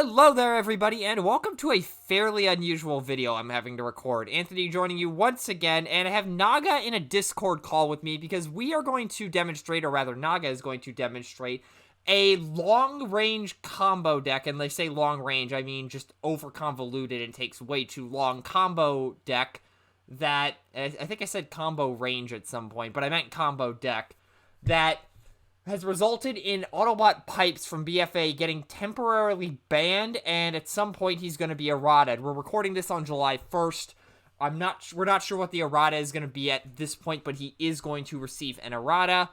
Hello there, everybody, and welcome to a fairly unusual video I'm having to record. Anthony joining you once again, and I have Naga in a Discord call with me because we are going to demonstrate, or rather, Naga is going to demonstrate, a long-range combo deck. And they say long-range, I mean just over-convoluted and takes way too long combo deck that, I think I said combo range at some point, but I meant combo deck, that has resulted in Autobot Pipes from BFA getting temporarily banned, and at some point he's going to be errata. We're recording this on July 1st. We're not sure what the errata is going to be at this point, but he is going to receive an errata.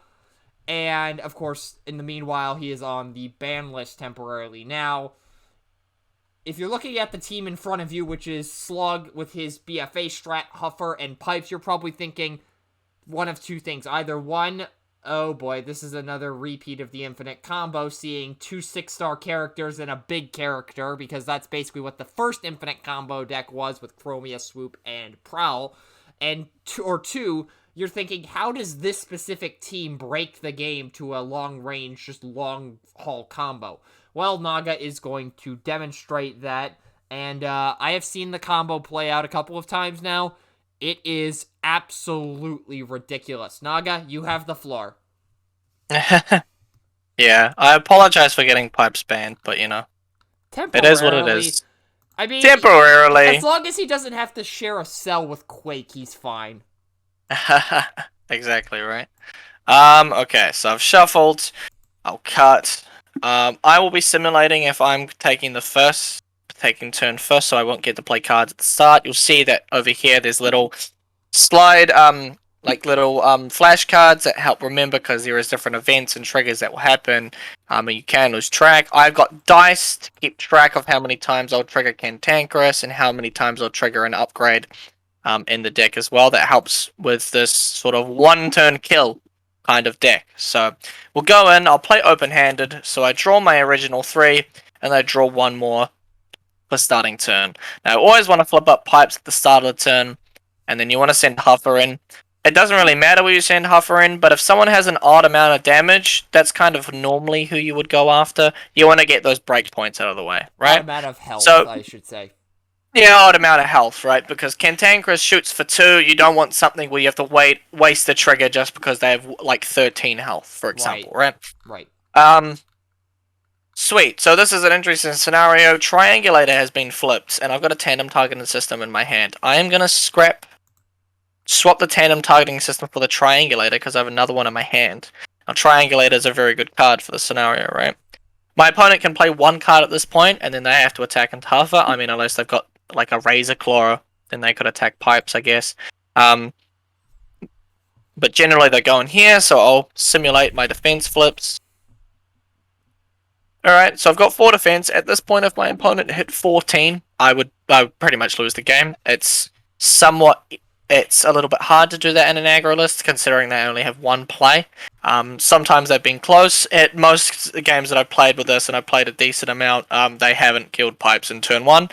And of course, in the meanwhile, he is on the ban list temporarily. Now, if you're looking at the team in front of you, which is Slug with his BFA strat, Huffer, and Pipes, you're probably thinking one of two things. Either one, oh boy, this is another repeat of the infinite combo, seeing two 6-star characters and a big character, because that's basically what the first infinite combo deck was with Chromia, Swoop, and Prowl. And two, you're thinking, how does this specific team break the game to a long-range, just long-haul combo? Well, Naga is going to demonstrate that, and I have seen the combo play out a couple of times now. It is absolutely ridiculous. Naga, you have the floor. Yeah, I apologize for getting Pipes banned, but you know, it is what it is. I mean, temporarily. As long as he doesn't have to share a cell with Quake, he's fine. Exactly right. Okay, so I've shuffled. I'll cut. I will be simulating if I'm taking turn first, so I won't get to play cards at the start. You'll see that over here there's little slide, little flashcards that help remember, because there is different events and triggers that will happen, and you can lose track. I've got dice to keep track of how many times I'll trigger Cantankerous and how many times I'll trigger an upgrade in the deck as well. That helps with this sort of one-turn kill kind of deck. So we'll go in, I'll play open-handed, so I draw my original 3, and I draw one more for starting turn. Now I always want to flip up Pipes at the start of the turn, and then you want to send Huffer in. It doesn't really matter where you send Huffer in, but if someone has an odd amount of damage, that's kind of normally who you would go after. You want to get those break points out of the way, right? Odd amount of health, so, I should say. Yeah, odd amount of health, right? Because Cantankerous shoots for 2, you don't want something where you have to waste the trigger just because they have, like, 13 health, for example, right? Right. Sweet. So this is an interesting scenario. Triangulator has been flipped, and I've got a tandem targeting system in my hand. I am going to swap the tandem targeting system for the triangulator, because I have another one in my hand. Now, triangulator is a very good card for the scenario, right? My opponent can play one card at this point, and then they have to attack and Huffer. I mean, unless they've got like a Razor Claw, then they could attack Pipes, I guess. But generally they go in here, so I'll simulate my defense flips. Alright, so I've got 4 defense. At this point, if my opponent hit 14, I would pretty much lose the game. It's a little bit hard to do that in an aggro list, considering they only have one play. Sometimes they've been close. At most games that I've played with this, and I've played a decent amount, they haven't killed Pipes in turn 1.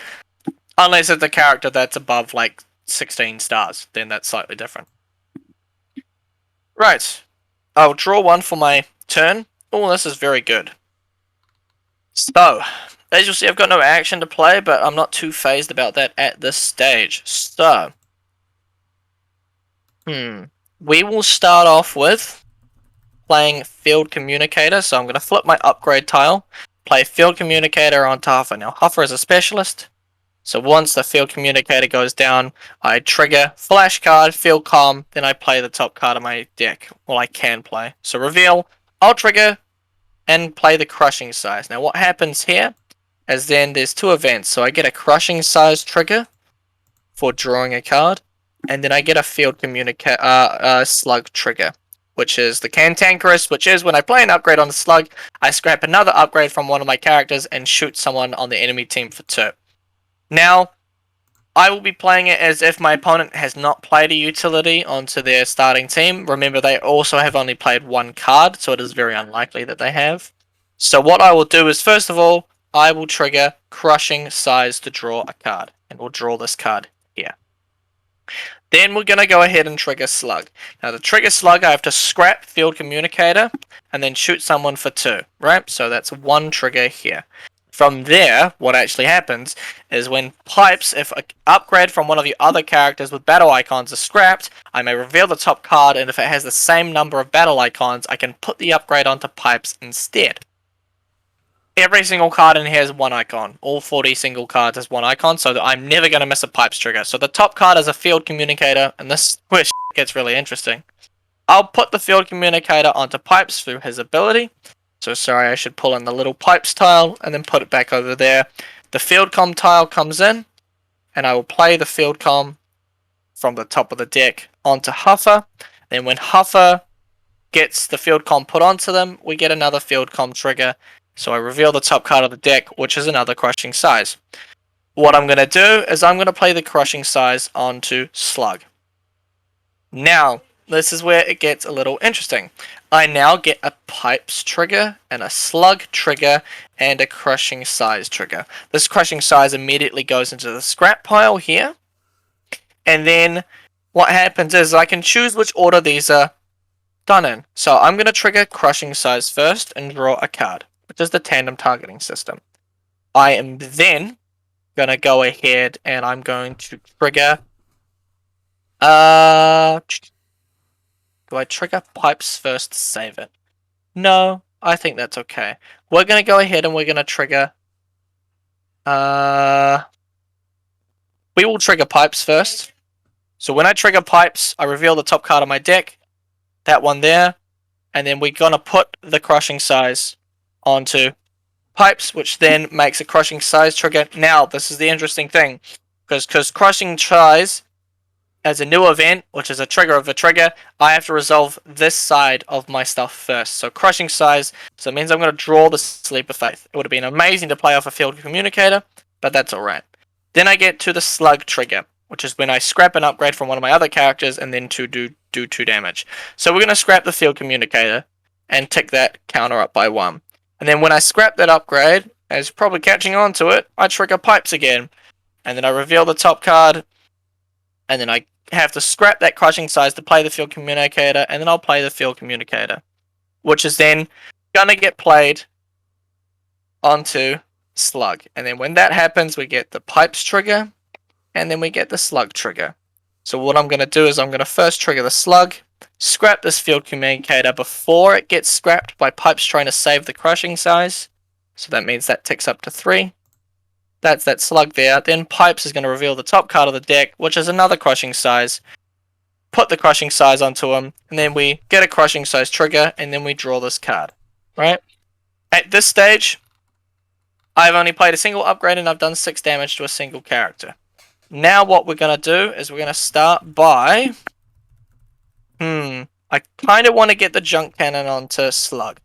Unless it's a character that's above, like, 16 stars. Then that's slightly different. Right. I'll draw one for my turn. Oh, this is very good. So, as you'll see, I've got no action to play, but I'm not too phased about that at this stage. So, we will start off with playing Field Communicator. So I'm going to flip my upgrade tile, play Field Communicator on Huffer. Now, Huffer is a specialist, so once the Field Communicator goes down, I trigger Flash card, Field Calm, then I play the top card of my deck. Well, I can play. So reveal, I'll trigger, and play the Crushing Size. Now what happens here is then there's 2 events. So I get a Crushing Size trigger for drawing a card, and then I get a Field Slug trigger, which is the Cantankerous, which is when I play an upgrade on the Slug, I scrap another upgrade from one of my characters and shoot someone on the enemy team for 2. Now, I will be playing it as if my opponent has not played a utility onto their starting team. Remember, they also have only played 1 card, so it is very unlikely that they have. So what I will do is, first of all, I will trigger Crushing Size to draw a card, and we'll draw this card here. Then we're going to go ahead and trigger Slug. Now, to trigger Slug, I have to scrap Field Communicator, and then shoot someone for 2, right? So that's 1 trigger here. From there, what actually happens is when Pipes, if an upgrade from one of the other characters with battle icons is scrapped, I may reveal the top card, and if it has the same number of battle icons, I can put the upgrade onto Pipes instead. Every single card in here has one icon. All 40 single cards has one icon, so that I'm never going to miss a Pipes trigger. So the top card is a Field Communicator, and this is where shit gets really interesting. I'll put the Field Communicator onto Pipes through his ability. So sorry, I should pull in the little Pipes tile and then put it back over there. The Field Com tile comes in, and I will play the Field Com from the top of the deck onto Huffer. Then when Huffer gets the Field Com put onto them, we get another Field Com trigger. So I reveal the top card of the deck, which is another Crushing Size. What I'm going to do is I'm going to play the Crushing Size onto Slug. Now, this is where it gets a little interesting. I now get a Pipes trigger, and a Slug trigger, and a Crushing Size trigger. This Crushing Size immediately goes into the scrap pile here. And then what happens is I can choose which order these are done in. So I'm going to trigger Crushing Size first and draw a card, which is the tandem targeting system. I am then going to go ahead and I'm going to trigger... Do I trigger Pipes first to save it? No, I think that's okay. We're going to go ahead and we're going to trigger... We will trigger Pipes first. So when I trigger Pipes, I reveal the top card of my deck. That one there. And then we're going to put the Crushing Size onto Pipes, which then makes a Crushing Size trigger. Now, this is the interesting thing. Because Crushing Size... as a new event, which is a trigger of a trigger, I have to resolve this side of my stuff first. So Crushing Size, so it means I'm going to draw the Sleep of Faith. It would have been amazing to play off a Field Communicator, but that's alright. Then I get to the Slug trigger, which is when I scrap an upgrade from one of my other characters and then to do 2 damage. So we're going to scrap the Field Communicator and tick that counter up by 1. And then when I scrap that upgrade, as you're probably catching on to it, I trigger Pipes again. And then I reveal the top card, and then I have to scrap that Crushing Size to play the Field Communicator, and then I'll play the Field Communicator, which is then gonna get played onto Slug. And then when that happens, we get the Pipes trigger, and then we get the Slug trigger. So what I'm gonna do is I'm gonna first trigger the Slug, scrap this Field Communicator before it gets scrapped by Pipes trying to save the Crushing Size. So that means that ticks up to 3. That's that Slug there. Then Pipes is going to reveal the top card of the deck, which is another Crushing Size. Put the Crushing Size onto him, and then we get a Crushing Size trigger, and then we draw this card. Right? At this stage, I've only played a single upgrade, and I've done 6 damage to a single character. Now what we're going to do is we're going to start by... I kind of want to get the Junk Cannon onto Slug.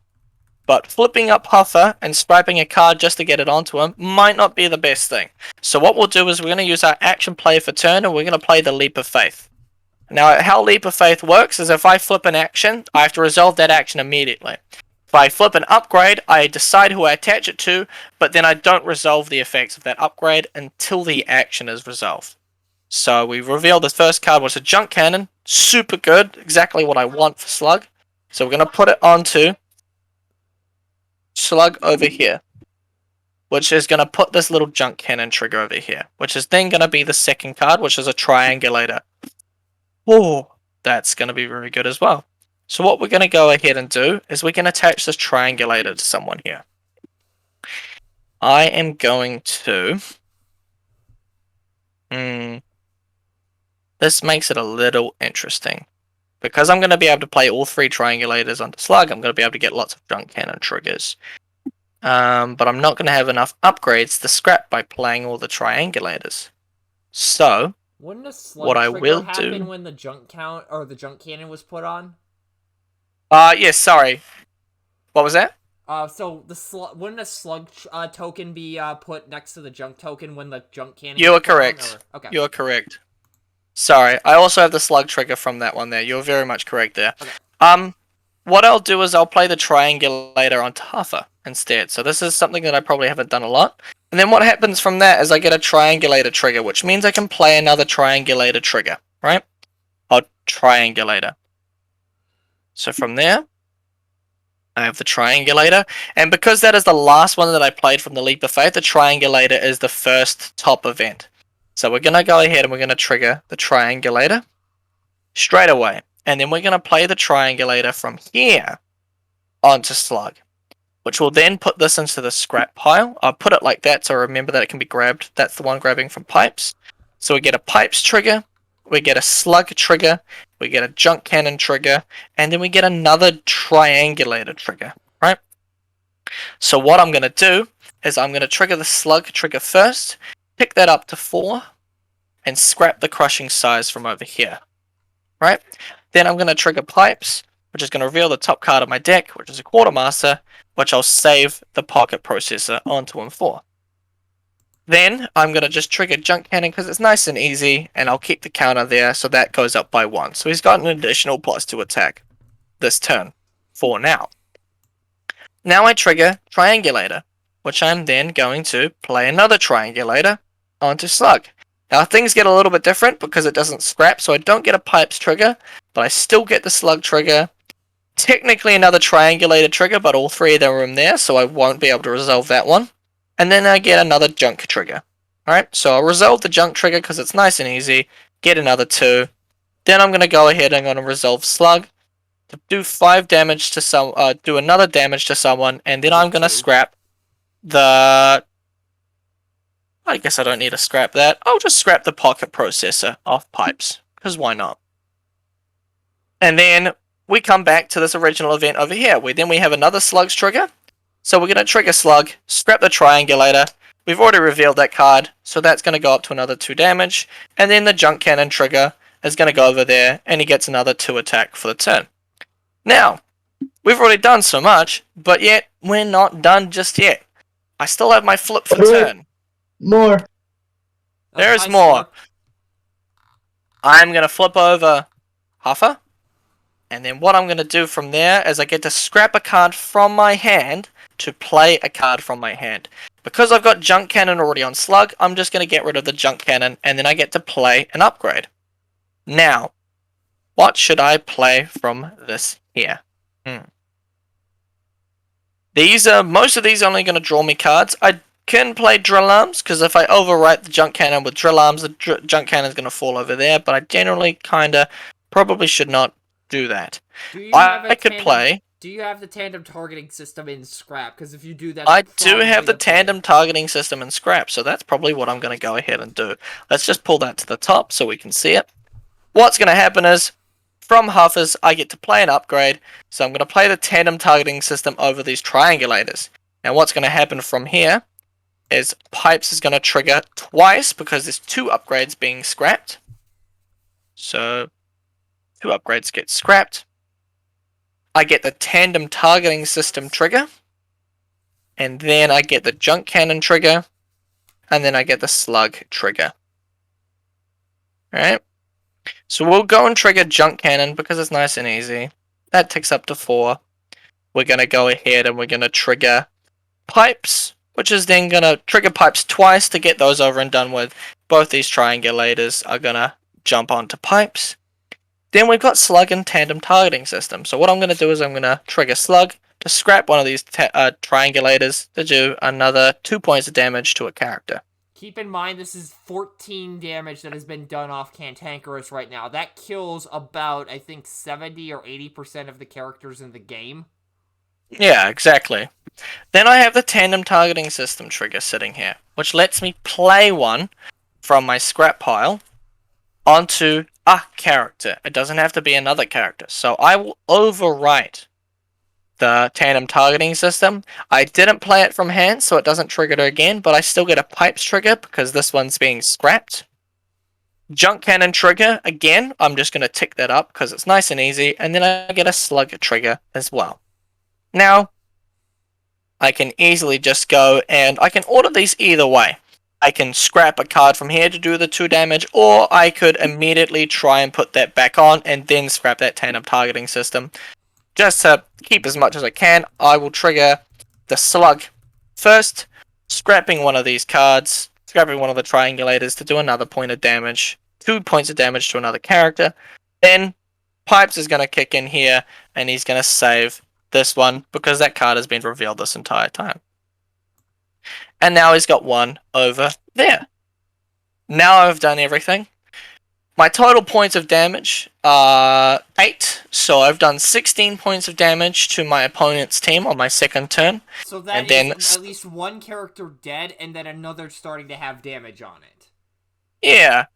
But flipping up Huffer and swiping a card just to get it onto him might not be the best thing. So what we'll do is we're going to use our action play for turn, and we're going to play the Leap of Faith. Now, how Leap of Faith works is if I flip an action, I have to resolve that action immediately. If I flip an upgrade, I decide who I attach it to, but then I don't resolve the effects of that upgrade until the action is resolved. So we reveal the first card, which is a Junk Cannon. Super good. Exactly what I want for Slug. So we're going to put it onto Slug over here, which is going to put this little Junk Cannon trigger over here, which is then going to be the second card, which is a Triangulator. Oh, that's going to be very good as well. So what we're going to go ahead and do is we can attach this Triangulator to someone here. I am going to... This makes it a little interesting. Because I'm going to be able to play all 3 Triangulators onto Slug, I'm going to be able to get lots of Junk Cannon triggers. But I'm not going to have enough upgrades to scrap by playing all the Triangulators. So, wouldn't a Slug what I trigger will happen do... when the Junk Count or the Junk Cannon was put on? Yes, sorry. What was that? So wouldn't a Slug token be put next to the Junk token when the Junk Cannon? You are was put on, correct. or... Okay. You are correct. Sorry, I also have the Slug trigger from that one there. You're very much correct there. Okay. What I'll do is I'll play the Triangulator on Huffer instead. So this is something that I probably haven't done a lot. And then what happens from that is I get a Triangulator trigger, which means I can play another Triangulator trigger, right? Or Triangulator. So from there, I have the Triangulator, and because that is the last one that I played from the Leap of Faith, the Triangulator is the first top event. So we're going to go ahead and we're going to trigger the Triangulator straight away. And then we're going to play the Triangulator from here onto Slug, which will then put this into the scrap pile. I'll put it like that so remember that it can be grabbed. That's the one grabbing from Pipes. So we get a Pipes trigger, we get a Slug trigger, we get a Junk Cannon trigger, and then we get another Triangulator trigger, right? So what I'm going to do is I'm going to trigger the Slug trigger first, pick that up to 4, and scrap the Crushing Size from over here, right? Then I'm going to trigger Pipes, which is going to reveal the top card of my deck, which is a Quartermaster, which I'll save the Pocket Processor onto him for. Then I'm going to just trigger Junk Cannon because it's nice and easy, and I'll keep the counter there so that goes up by 1. So he's got an additional +2 attack this turn for now. Now I trigger Triangulator, which I'm then going to play another Triangulator onto Slug. Now things get a little bit different because it doesn't scrap, so I don't get a Pipes trigger, but I still get the Slug trigger. Technically another Triangulator trigger, but all 3 of them are in there, so I won't be able to resolve that one. And then I get another Junk trigger. Alright, so I'll resolve the Junk trigger because it's nice and easy. Get another 2. Then I'm going to go ahead and I'm going to resolve Slug to do 5 damage to do another damage to someone, and then I'm going to scrap the... I guess I don't need to scrap that. I'll just scrap the Pocket Processor off Pipes, because why not? And then we come back to this original event over here, where then we have another Slug's trigger. So we're going to trigger Slug, scrap the Triangulator. We've already revealed that card, so that's going to go up to another 2 damage. And then the Junk Cannon trigger is going to go over there, and he gets another 2 attack for the turn. Now, we've already done so much, but yet we're not done just yet. I still have my flip for turn. More. There's more. I'm going to flip over Huffer. And then what I'm going to do from there is I get to scrap a card from my hand to play a card from my hand. Because I've got Junk Cannon already on Slug, I'm just going to get rid of the Junk Cannon and then I get to play an upgrade. Now, what should I play from this here? Most of these are only going to draw me cards. I can play Drill Arms, because if I overwrite the Junk Cannon with Drill Arms, the Junk Cannon is going to fall over there, but I generally probably should not do that. Do you have the tandem targeting system in Scrap? Because if you do that, I do have the tandem targeting system in Scrap, so that's probably what I'm going to go ahead and do. Let's just pull that to the top so we can see it. What's going to happen is, from Huffers, I get to play an upgrade, so I'm going to play the tandem targeting system over these Triangulators. Now what's going to happen from here is Pipes is going to trigger twice because there's 2 upgrades being scrapped. So 2 upgrades get scrapped. I get the tandem targeting system trigger. And then I get the Junk Cannon trigger. And then I get the Slug trigger. Alright. So we'll go and trigger Junk Cannon because it's nice and easy. That ticks up to 4. We're going to go ahead and we're going to trigger Pipes, which is then going to trigger Pipes twice to get those over and done with. Both these Triangulators are going to jump onto Pipes. Then we've got Slug and Tandem Targeting System. So what I'm going to do is I'm going to trigger Slug to scrap one of these Triangulators to do another 2 points of damage to a character. Keep in mind, this is 14 damage that has been done off Cantankerous right now. That kills about, I think, 70 or 80% of the characters in the game. Yeah, exactly. Then I have the Tandem Targeting System trigger sitting here, which lets me play one from my scrap pile onto a character. It doesn't have to be another character. So I will overwrite the Tandem Targeting System. I didn't play it from hand, so it doesn't trigger it again, but I still get a Pipes trigger because this one's being scrapped. Junk Cannon trigger, again, I'm just going to tick that up because it's nice and easy, and then I get a Slug trigger as well. Now, I can easily just go and I can order these either way. I can scrap a card from here to do the 2 damage, or I could immediately try and put that back on and then scrap that Tandem Targeting System. Just to keep as much as I can, I will trigger the Slug first, scrapping one of these cards, scrapping one of the Triangulators to do another point of damage, 2 points of damage to another character. Then Pipes is going to kick in here, and he's going to save this one, because that card has been revealed this entire time. And now he's got one over there. Now I've done everything. My total points of damage are 8, so I've done 16 points of damage to my opponent's team on my second turn. So that and is then, at least one character dead, and then another starting to have damage on it. yeah.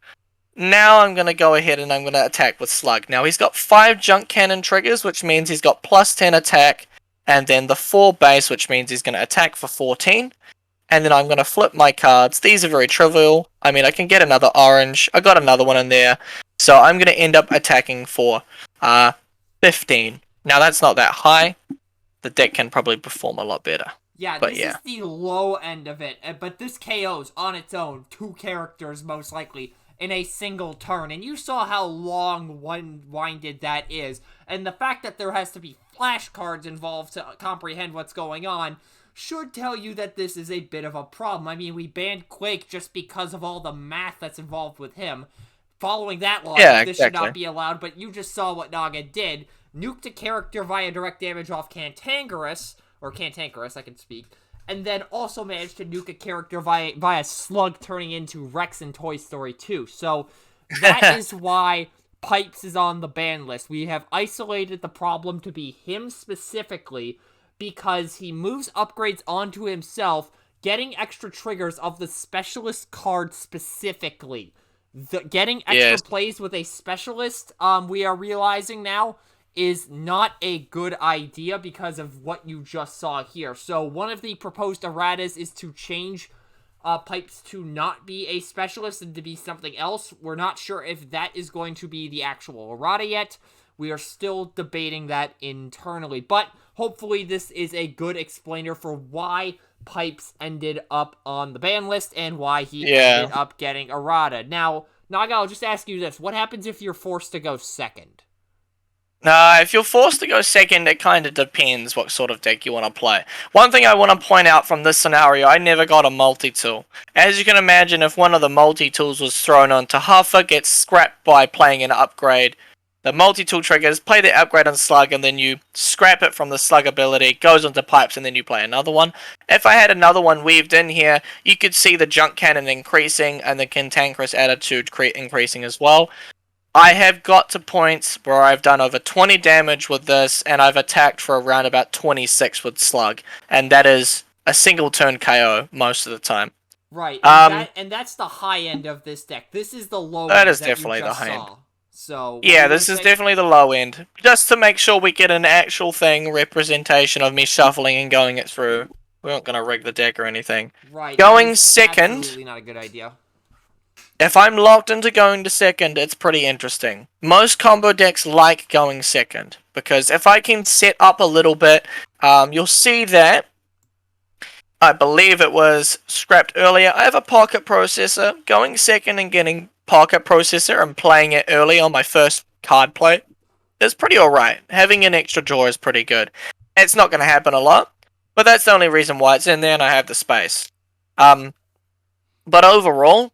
Now I'm going to go ahead and I'm going to attack with Slug. Now he's got 5 junk cannon triggers, which means he's got plus 10 attack, and then the 4 base, which means he's going to attack for 14. And then I'm going to flip my cards. These are very trivial. I mean, I can get another orange. I got another one in there. So I'm going to end up attacking for 15. Now that's not that high. The deck can probably perform a lot better. Yeah, this is the low end of it. But this KOs on its own 2 characters most likely in a single turn. And you saw how long-winded that is. And the fact that there has to be flashcards involved to comprehend what's going on should tell you that this is a bit of a problem. I mean, we banned Quake just because of all the math that's involved with him. Following that logic, this should not be allowed, but you just saw what Naga did. Nuked a character via direct damage off Cantankerous, I can speak, and then also managed to nuke a character via Slug, turning into Rex in Toy Story 2. So that is why Pipes is on the ban list. We have isolated the problem to be him specifically, because he moves upgrades onto himself, getting extra triggers of the specialist card specifically. Getting extra plays with a specialist, we are realizing now, is not a good idea because of what you just saw here. So one of the proposed erratas is to change Pipes to not be a specialist and to be something else. We're not sure if that is going to be the actual errata yet. We are still debating that internally, but hopefully this is a good explainer for why Pipes ended up on the ban list and why he ended up getting errata. Now, Naga, I'll just ask you this. What happens if you're forced to go second? If you're forced to go second, it kind of depends what sort of deck you want to play. One thing I want to point out from this scenario, I never got a multi-tool. As you can imagine, if one of the multi-tools was thrown onto Huffer, gets scrapped by playing an upgrade. The multi-tool triggers, play the upgrade on Slug, and then you scrap it from the Slug ability, goes onto Pipes, and then you play another one. If I had another one weaved in here, you could see the junk cannon increasing, and the Cantankerous Attitude increasing as well. I have got to points where I've done over 20 damage with this, and I've attacked for around about 26 with Slug, and that is a single turn KO most of the time. Right, and that's the high end of this deck. This is the low end that is definitely the high end. So yeah, this is definitely the low end. Just to make sure we get an actual representation of me shuffling and going it through. We aren't going to rig the deck or anything. Right. Going second. Absolutely not a good idea. If I'm locked into going to second, it's pretty interesting. Most combo decks like going second, because if I can set up a little bit, you'll see that I believe it was scrapped earlier. I have a pocket processor. Going second and getting pocket processor and playing it early on my first card play is pretty alright. Having an extra draw is pretty good. It's not going to happen a lot, but that's the only reason why it's in there and I have the space. But overall,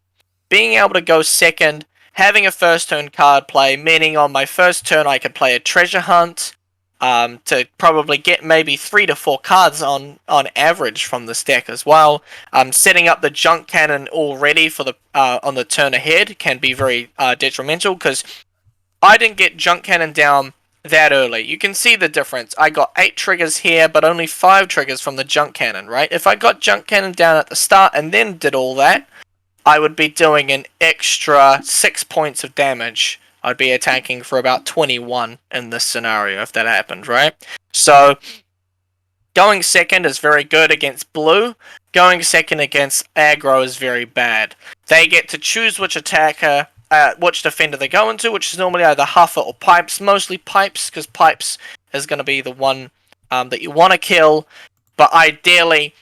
being able to go second, having a first turn card play, meaning on my first turn I could play a treasure hunt, to probably get maybe 3 to 4 cards on average from this deck as well. Setting up the junk cannon already for the on the turn ahead can be very detrimental, because I didn't get junk cannon down that early. You can see the difference. I got 8 triggers here, but only 5 triggers from the junk cannon, right? If I got junk cannon down at the start and then did all that, I would be doing an extra 6 points of damage. I'd be attacking for about 21 in this scenario if that happened, right? So, going second is very good against blue. Going second against aggro is very bad. They get to choose which attacker, which defender they go into, which is normally either Huffer or Pipes. Mostly Pipes, because Pipes is going to be the one that you want to kill. But ideally,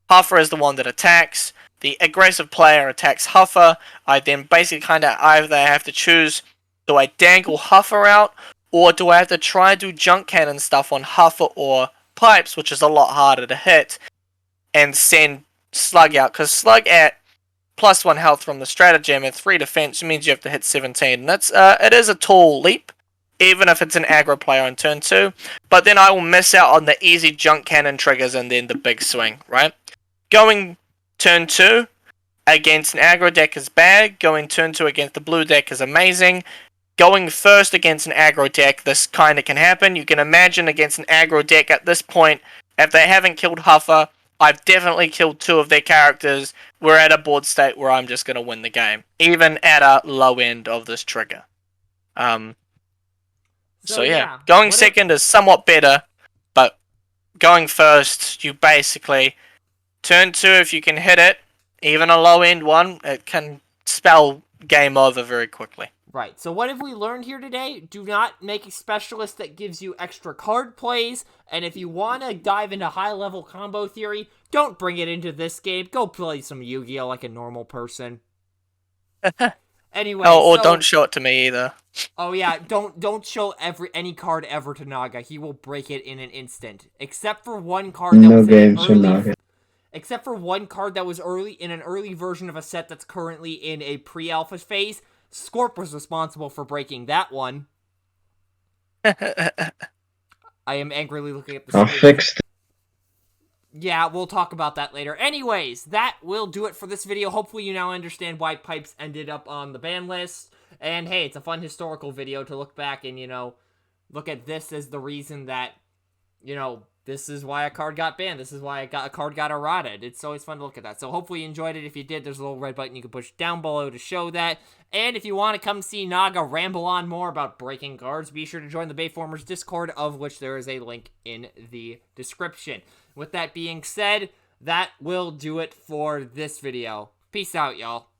Huffer is the one that attacks. The aggressive player attacks Huffer. I then basically kind of either have to choose, do I dangle Huffer out, or do I have to try and do junk cannon stuff on Huffer or Pipes, which is a lot harder to hit, and send Slug out, because Slug at +1 health from the stratagem and 3 defense means you have to hit 17, and that's it is a tall leap. even if it's an aggro player on turn 2, but then I will miss out on the easy junk cannon triggers and then the big swing, right? Going turn 2 against an aggro deck is bad, going turn 2 against the blue deck is amazing. Going first against an aggro deck, this kind of can happen. You can imagine against an aggro deck at this point, if they haven't killed Huffer, I've definitely killed 2 of their characters. We're at a board state where I'm just going to win the game, even at a low end of this trigger. So yeah, going second is somewhat better, but going first, you basically turn 2, if you can hit it, even a low end one, it can spell game over very quickly. Right, so what have we learned here today? Do not make a specialist that gives you extra card plays, and if you want to dive into high-level combo theory, don't bring it into this game. Go play some Yu-Gi-Oh! Like a normal person. Anyway, or don't show it to me either. Oh yeah, don't show any card ever to Naga. He will break it in an instant. Except for one card that was except for one card that was in an early version of a set that's currently in a pre-alpha phase. Scorp was responsible for breaking that one. I am angrily looking at the screen. I'll fix it. Yeah, we'll talk about that later. Anyways, that will do it for this video. Hopefully you now understand why Pipes ended up on the ban list. And hey, it's a fun historical video to look back and, look at this as the reason that, this is why a card got banned. This is why a card got errated. It's always fun to look at that. So hopefully you enjoyed it. If you did, there's a little red button you can push down below to show that. And if you want to come see Naga ramble on more about breaking cards, be sure to join the Bayformers Discord, of which there is a link in the description. With that being said, that will do it for this video. Peace out, y'all.